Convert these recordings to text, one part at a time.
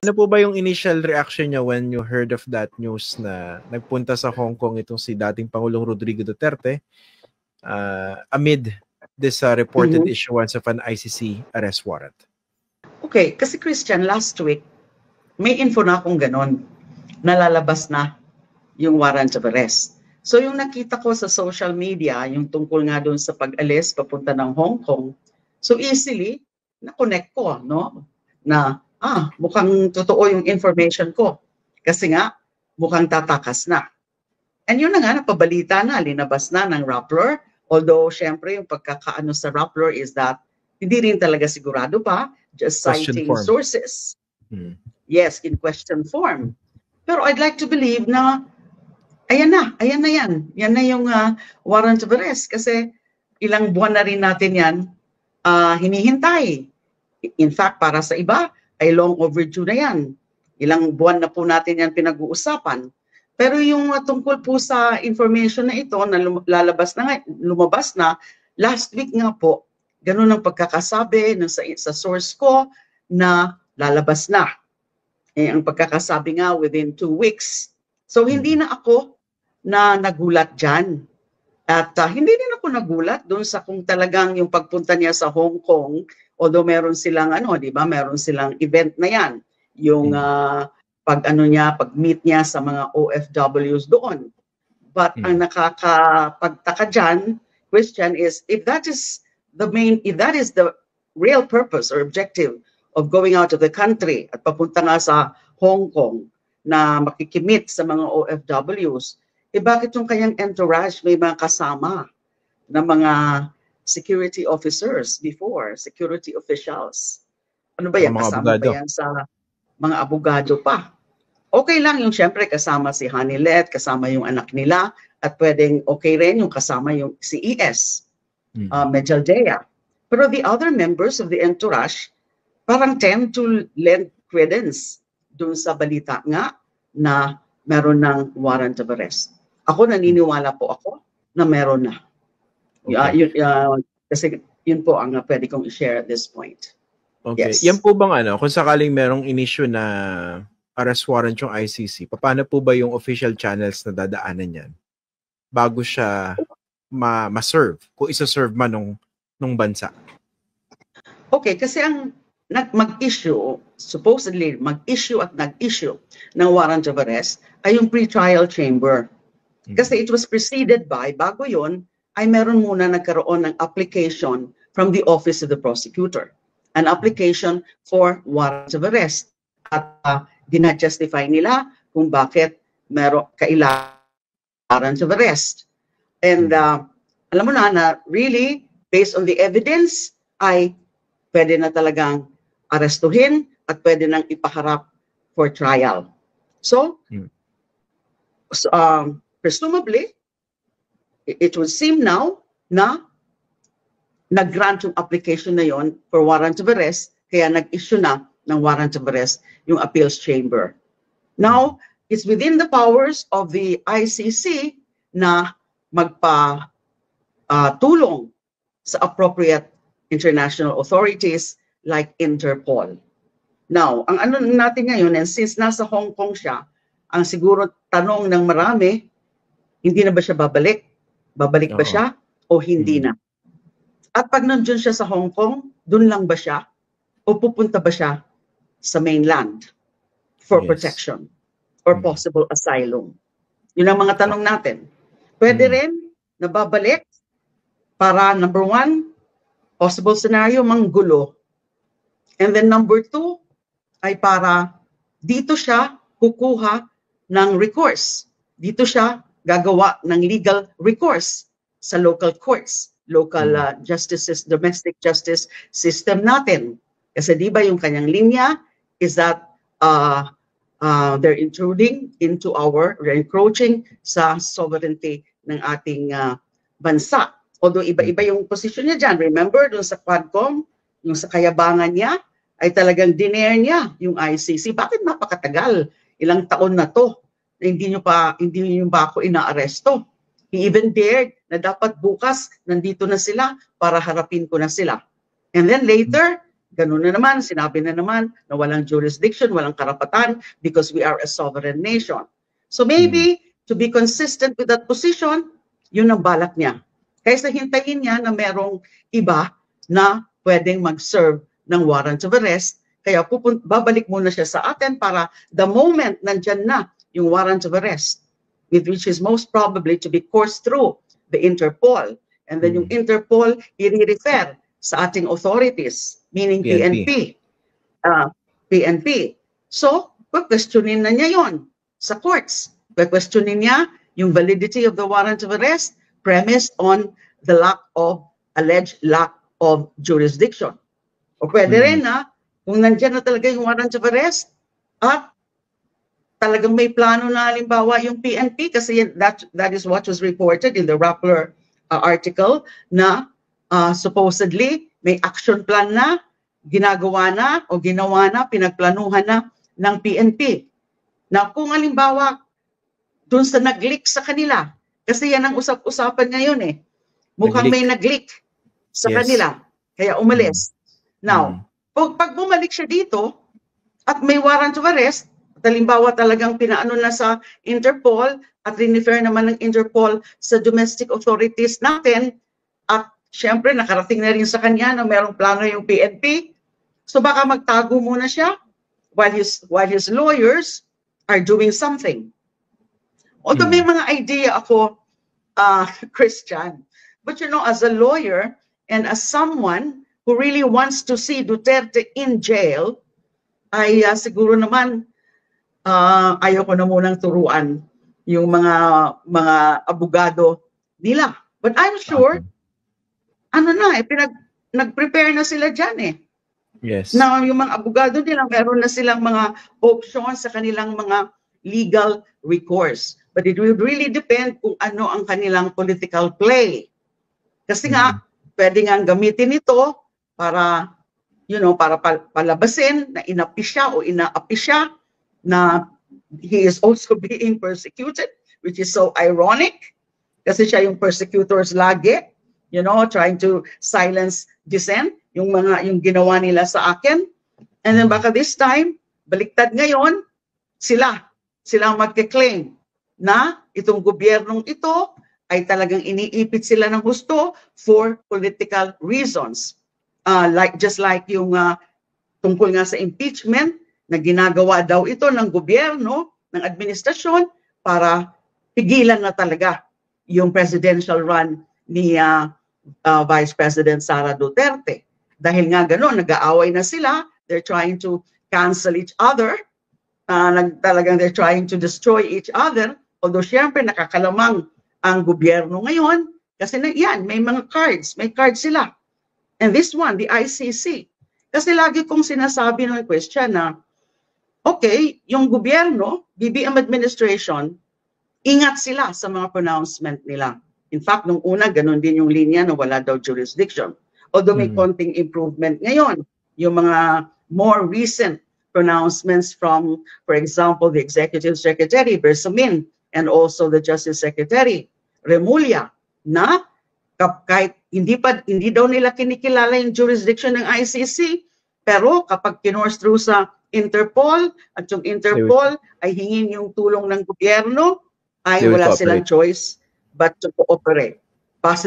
Ano po ba yung initial reaction niya when you heard of that news na nagpunta sa Hong Kong itong si dating Pangulong Rodrigo Duterte amid this reported issuance of an ICC arrest warrant? Okay, kasi Christian, last week, may info na akong ganon. Nalalabas na yung warrant of arrest. So yung nakita ko sa social media, yung tungkol nga doon sa pag-alis papunta ng Hong Kong, so easily, na-connect ko, no? Na, mukhang totoo yung information ko. Kasi nga, mukhang tatakas na. And yun na nga, napabalita na, linabas na ng Rappler. Although, syempre, yung pagkakaano sa Rappler is that hindi rin talaga sigurado pa, just citing sources. Yes, in question form. Pero I'd like to believe na ayan na yan. Yan na yung warrant of arrest kasi ilang buwan na rin natin yan hinihintay. In fact, para sa iba, ay long overdue na yan. Ilang buwan na po natin yan pinag-uusapan. Pero yung tungkol po sa information na ito na lumabas na, last week nga po, ganun ang pagkakasabi sa source ko na lalabas na. Ang pagkakasabi nga within 2 weeks. So hindi na ako na nagulat dyan. At hindi din ako nagulat doon sa kung talagang yung pagpunta niya sa Hong Kong, although meron silang di ba, meron silang event na yan. Yung pag-meet niya sa mga OFWs doon. But ang nakakapagtaka dyan, Christian, is if that is the real purpose or objective of going out of the country at papunta nga sa Hong Kong na makikimit sa mga OFWs, bakit yung kanyang entourage may mga kasama na mga security officers before, security officials? Ano ba yan? Kasama pa yan sa mga abogado pa. Okay lang yung syempre kasama si Hanilet, kasama yung anak nila, at pwedeng okay rin yung kasama yung si ES, Medjaldea. Pero the other members of the entourage parang tend to lend credence dun sa balita nga na meron ng warrant of arrest. Ako naniniwala po ako na meron na. Okay. Kasi yun po ang pwede kong i-share at this point. Okay. Yes. Yan po bang kung sakaling merong in-issue na arrest warrant yung ICC, paano po ba yung official channels na dadaanan yan bago siya ma-serve? Kung isa-serve man nung bansa? Okay, kasi ang supposedly mag-issue at nag-issue ng warrant of arrest ay yung pre-trial chamber. Kasi it was preceded by, bago yon, ay meron muna nagkaroon ng application from the Office of the Prosecutor. An application for warrant of arrest. At dinajustify nila kung bakit meron kailangan warrant of arrest. And alam mo na really, based on the evidence, ay pwede na talagang arestuhin at pwede nang ipaharap for trial. So, presumably, it would seem now na nag-grant yung application na yon for warrant of arrest, kaya nag-issue na ng warrant of arrest yung appeals chamber. Now, it's within the powers of the ICC na magpa-tulong sa appropriate international authorities like Interpol. Now, ang ano natin ngayon, and since nasa Hong Kong siya, ang siguro tanong ng marami, hindi na ba siya babalik? Babalik ba siya o hindi na? At pag nandiyan siya sa Hong Kong, dun lang ba siya? O pupunta ba siya sa mainland for protection or possible asylum? Yun ang mga tanong natin. Pwede rin na babalik para number 1, possible scenario, manggulo. And then number 2, ay para dito siya kukuha ng recourse. Dito siya gagawa ng legal recourse sa local courts, local justices, domestic justice system natin. Kasi di ba yung kanyang linya is that they're encroaching sa sovereignty ng ating bansa. Although iba-iba yung posisyon niya dyan. Remember, dun sa Quadcom, yung sa kayabangan niya, ay talagang dinare niya yung ICC. Bakit napakatagal? Ilang taon na to na hindi niyo ba ako inaaresto? He even dared na dapat bukas nandito na sila para harapin ko na sila. And then later, ganun na naman, sinabi na naman na walang jurisdiction, walang karapatan because we are a sovereign nation. So maybe to be consistent with that position, yun ang balak niya. Kaysa hintayin niya na merong iba na pwedeng mag-serve ng warrant of arrest, kaya babalik muna siya sa atin para the moment nandyan na yung warrant of arrest, with which is most probably to be coursed through the Interpol, and then yung Interpol i-refer sa ating authorities, meaning PNP. PNP. So, questionin na niya yon sa courts. Questionin niya yung validity of the warrant of arrest premised on the alleged lack of jurisdiction. O pwede rin na, kung nandiyan na talaga yung warrant of arrest, at talagang may plano na halimbawa yung PNP, kasi that is what was reported in the Rappler article, na supposedly may action plan na, ginagawa na o ginawa na, pinagplanuhan na ng PNP. Na kung halimbawa, dun sa nag-leak sa kanila, kasi yan ang usap-usapan ngayon eh. Mukhang may nag-leak sa kanila, kaya umalis. Now, pag bumalik siya dito, at may warrant of arrest, halimbawa talagang pinaano na sa Interpol, at rinifer naman ng Interpol sa domestic authorities natin, at syempre nakarating na rin sa kanya na merong plano yung PNP, so baka magtago muna siya while his lawyers are doing something. Although may mga idea ako, Christian, but you know, as a lawyer and as someone who really wants to see Duterte in jail, ay siguro naman ayoko na munang turuan yung mga abogado nila. But I'm sure, nag-prepare na sila dyan eh. Yes. Na yung mga abogado nila, meron na silang mga options sa kanilang mga legal recourse. But it will really depend kung ano ang kanilang political play. Kasi nga, pwede nga gamitin ito para, para palabasin na inapi siya o inaapi siya na he is also being persecuted, which is so ironic. Kasi siya yung persecutors lagi, trying to silence dissent, yung ginawa nila sa akin. And then baka this time, baliktad ngayon, sila magke-claim na itong gobyernong ito ay talagang iniipit sila ng gusto for political reasons. Just like yung tungkol nga sa impeachment, na ginagawa daw ito ng gobyerno, ng administrasyon, para pigilan na talaga yung presidential run ni Vice President Sara Duterte. Dahil nga gano'n, nag-aaway na sila, they're trying to cancel each other, talagang they're trying to destroy each other, although syempre nakakalamang ang gobyerno ngayon, kasi may mga cards, may cards sila. And this one, the ICC. Kasi lagi kong sinasabi ng question na, okay, yung gobyerno, BBM administration, ingat sila sa mga pronouncement nila. In fact, nung una, ganun din yung linya na wala daw jurisdiction. Although may konting improvement ngayon, yung mga more recent pronouncements from, for example, the Executive Secretary, Bersamin, and also the Justice Secretary, Remulla, na kahit hindi daw nila kinikilala yung jurisdiction ng ICC, pero kapag kinors through sa Interpol, at yung Interpol ay hingin yung tulong ng gobyerno, ay wala silang choice but to cooperate.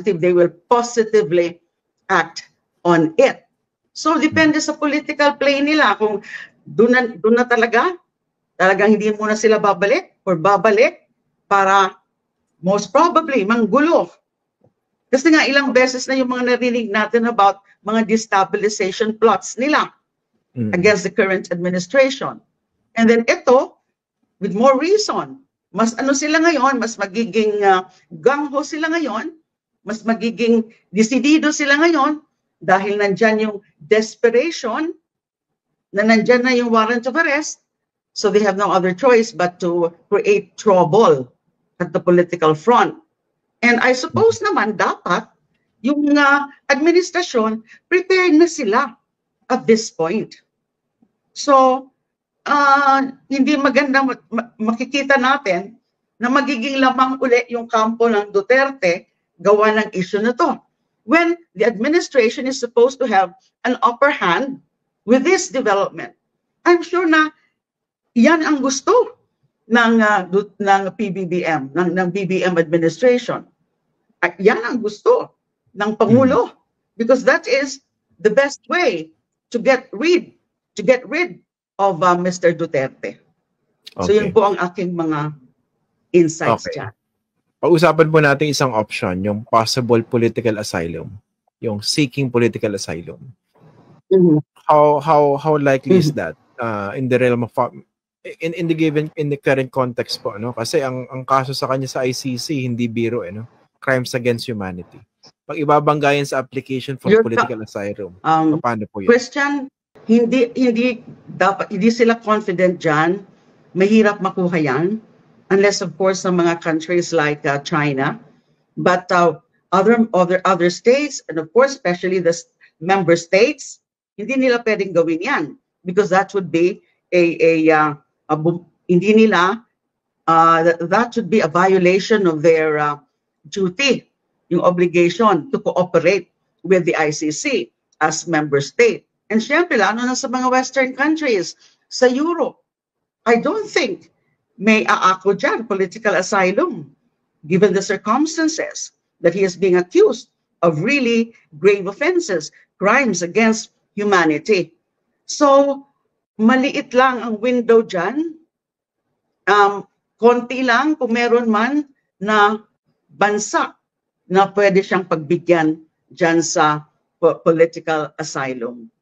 They will positively act on it. So, depende sa political play nila. Kung doon na talagang hindi muna sila babalik para most probably manggulo. Kasi nga ilang beses na yung mga narinig natin about mga destabilization plots nila against the current administration. And then ito, with more reason, mas sila ngayon, mas magiging gangho sila ngayon, mas magiging desidido sila ngayon dahil nandyan yung desperation na nandyan na yung warrant of arrest, so they have no other choice but to create trouble at the political front. And I suppose naman dapat yung administrasyon prepared na sila at this point. So, hindi maganda makikita natin na magiging lamang uli yung kampo ng Duterte gawa ng issue na to. When the administration is supposed to have an upper hand with this development, I'm sure na yan ang gusto ng PBBM, ng BBM administration. At yan ang gusto ng Pangulo, because that is the best way to get rid of Mr. Duterte. So yun po ang aking mga insights dyan. Pag-usapan po natin isang option, yung possible political asylum, yung seeking political asylum. How likely is that in the realm of in the current context po, no? Kasi ang kaso sa kanya sa ICC hindi biro, no? Crimes against humanity. Pag ibabanggayan sa application for political asylum, paano po yun? Christian, hindi sila confident diyan. Mahirap makuha yan, unless of course sa mga countries like China, but other states, and of course especially the member states, hindi nila pwedeng gawin yan, because that would be that would be a violation of their duty, yung obligation to cooperate with the ICC as member state. And syempre, lalo na sa mga Western countries, sa Europe, I don't think may aako dyan political asylum, given the circumstances that he is being accused of really grave offenses, crimes against humanity. So, maliit lang ang window dyan. Konti lang kung meron man na bansa na pwede siyang pagbigyan dyan sa political asylum.